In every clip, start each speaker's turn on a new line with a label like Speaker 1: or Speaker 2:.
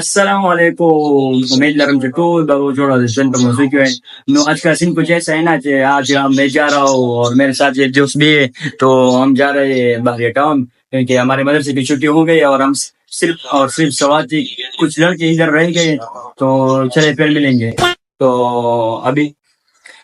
Speaker 1: السلام علیکم. امید لرم چې ټول به جوړه د ژوند په موضوع کې وای. نو آج کا سین کچھ ایسا ہے نا کہ آج میں جا رہا ہوں اور میرے ساتھ ایک دوست بھی ہے, تو ہم جا رہے ہیں بحریہ ٹاؤن کیونکہ ہمارے مدرسے کی چھٹی ہو گئی اور ہم صرف سوات کچھ لڑکے ادھر رہ گئے, تو چلے پھر ملیں گے. تو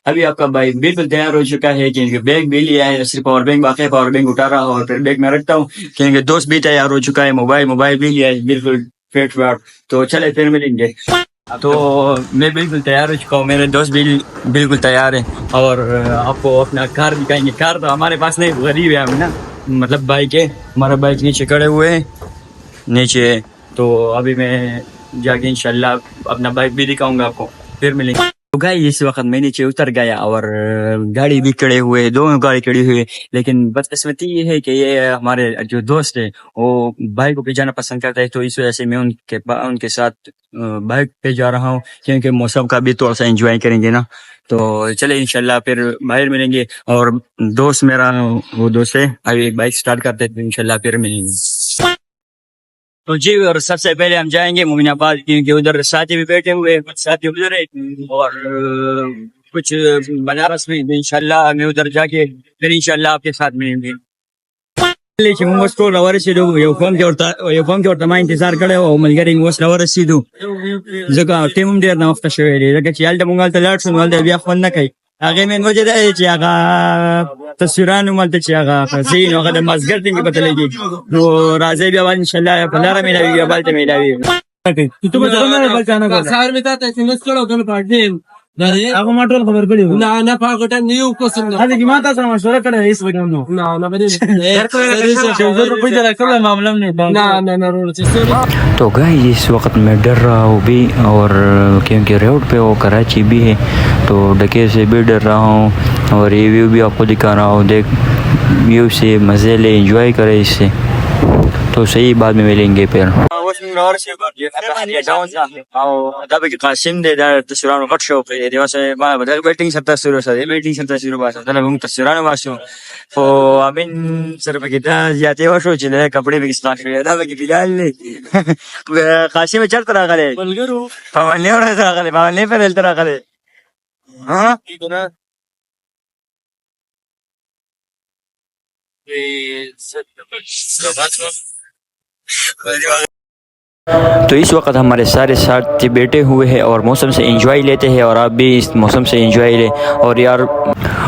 Speaker 1: ابھی آپ کا بھائی بالکل تیار ہو چکا ہے کیونکہ بیگ بھی لیا ہے, صرف پاور بینک باقی ہے, پاور بینک اٹھا رہا اور پھر بیگ میں رکھتا ہوں کیونکہ دوست بھی تیار ہو چکا ہے, موبائل بھی لیا ہے بالکل فیٹ واٹ. تو چلے پھر ملیں گے. تو میں بالکل تیار ہو چکا ہوں, میرے دوست بھی بالکل تیار ہیں, اور آپ کو اپنا کار دکھائیں گے. کار تو ہمارے پاس نہیں, غریب ہے ہم نا, مطلب بائک ہے, ہمارا بائک نیچے کھڑے ہوئے ہیں نیچے. تو ابھی میں جا کے انشاءاللہ اپنا بائک بھی دکھاؤں گا آپ کو, پھر ملیں گے. تو گائی اس وقت میں نیچے اتر گیا اور گاڑی بھی کھڑے ہوئے, دو گاڑی کھڑی ہوئی, لیکن بدقسمتی یہ ہے کہ یہ ہمارے جو دوست ہے وہ بائک پہ جانا پسند کرتا ہے, تو اس وجہ سے میں ان کے ساتھ بائک پہ جا رہا ہوں کیونکہ موسم کا بھی تھوڑا سا انجوائے کریں گے نا. تو چلے انشاءاللہ پھر باہر ملیں گے. اور دوست میرا وہ دوست ہے, ابھی ایک بائک سٹارٹ کرتے ہیں, انشاءاللہ پھر ملیں گے. تو جی, اور سب سے پہلے ہم جائیں گے مومن آباد کیونکہ ادھر ساتھی بھی بیٹھے ہوئے, کچھ ساتھی ادھر ہے اور کچھ بنارس میں. انشاءاللہ میں ادھر جا کے پھر انشاءاللہ آپ کے ساتھ ملیں گے. چې موږ اوس ټول راورسېدو, یو قوم کې ورته ما انتظار کړی و او ملګري مې اوس راورسېدو, ځکه ټیم هم ډېر ناوخته شوی دی, ځکه چې هلته موږ هلته لاړ شو نو هلته بیا خوند نه کوي. هغې مین وجه دا دی چې هغه تصویران هم هلته چې هغه ځي نو هغه د مازدیګر ټیم کې پته لګېږي. نو راځئ بیا باید انشاءالله په لاره میلاوي یا بلته میلاوي. تو به څه نه بل چا نه کړه سهار مې تا ته سینګس کړو کله پاټې هغه ما ټول خبر کړی و. نه نه په ټایم نیو کوسم نه هغه ما تاسو مشوره کړې هیڅ وکړم نو نه نه بده روپے دلا کړل معاملہ نه نه.
Speaker 2: تو گائز اس وقت میں ڈر رہا ہوں بھی, اور کیونکہ روڈ پہ وہ کراچی بھی ہے تو ڈکے سے بھی ڈر رہا ہوں, اور یہ ویو بھی آپ کو دکھا رہا ہوں. دیکھ ویو سے مزے لے, انجوائے کرے اس سے. تو صحیح بعد میں ملیں گے پھر.
Speaker 1: او دا به قاسم دی, دا تصویرانو غټ شوق دی, دی واسه ما بدل ویټینګ سره تصویر وسه, ویټینګ سره تصویر واسه, دا موږ تصویرانو واسه. خو امین سره پکې دا زیاتې وشو چې دا کپڑے به اصلاح شوی, دا به بلال نه قاسم چرته راغلی ملګرو په باندې ورته راغلی, په باندې په دلته راغلی. ها
Speaker 2: تو اس وقت ہمارے سارے ساتھی بیٹھے ہوئے ہیں اور موسم سے انجوائے لیتے ہیں, اور آپ بھی اس موسم سے انجوائے لیں. اور یار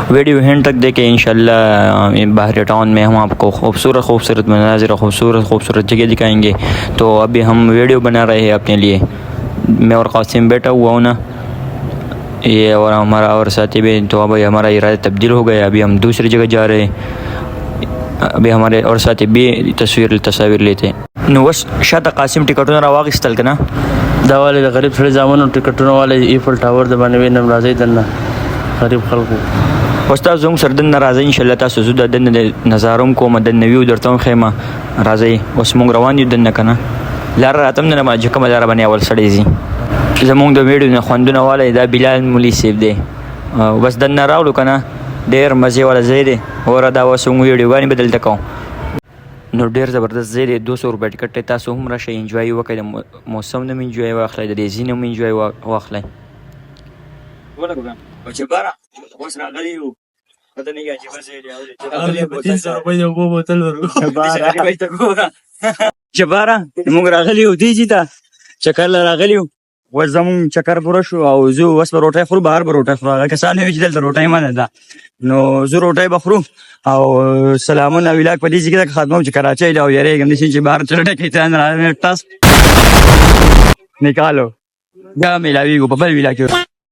Speaker 2: ویڈیو ہینڈ تک دیکھیں, انشاءاللہ بحریہ ٹاؤن میں ہم آپ کو خوبصورت مناظر, خوبصورت جگہ دکھائیں گے. تو ابھی ہم ویڈیو بنا رہے ہیں اپنے لیے, میں اور قاسم بیٹھا ہوا ہوں نا, یہ اور ہمارا اور ساتھی بھی. تو ابھی ہمارا ارادہ تبدیل ہو گیا, ابھی ہم دوسری جگہ جا رہے ہیں. ابھی ہمارے اور ساتھی بھی تصاویر لیتے ہیں. نو وس شاته قاسم ټیکټونه راواغېستل که نه,
Speaker 3: دا والے د غریب سړي زامنو ټیکټونه والے ایفل ټاور د باندې وینم, راځئ دننه غریب خلکو.
Speaker 2: استاد زموږ سره دننه راځئ انشاءالله. تاسو زه د دننه نظاره هم کوم, دننه ویو درته هم ښیم, راځئ. اوس موږ روان یو دننه که نه, لاره راته هم نه چې کومه لاره باندې اول سړی ځي. زموږ د ویډیو نه خوندونه والی دا بلال مولي صاحب دی. بس دننه راغلو که نه, ډېر مزې والا ځای دی. وره دا اوس موږ ویډیوګانې به دلته کوو. نو ډېر زبردست ځای دی, 200 روپۍ ټکټ دی. تاسو هم راشئ, انجوای وکړئ, د موسم نه هم انجوای واخلئ, د دې ځای نه هم انجوای واخلئ.
Speaker 1: جبارا اوس راغلی یو, پته نه کېږي چې بس
Speaker 3: 300 روپۍ د اوبو بوتل ورکړو.
Speaker 1: جبارا موږ راغلی یو دی ته چکر راغلی یو, اوس زموږ چکر پوره شو او زه اوس به روټۍ خورو, بهر به روټۍ خورو. هغه کسان وایي چې دلته روټۍ منع ده, نو زه روټۍ به خورو. او سلامونه ولاک په دې ځای کې ختموم چې کراچۍ له او یارېږم داسې چې بهر چلټه کوي ځان ټاس نکالو, بیا میلاویږو په بل ویلا کې.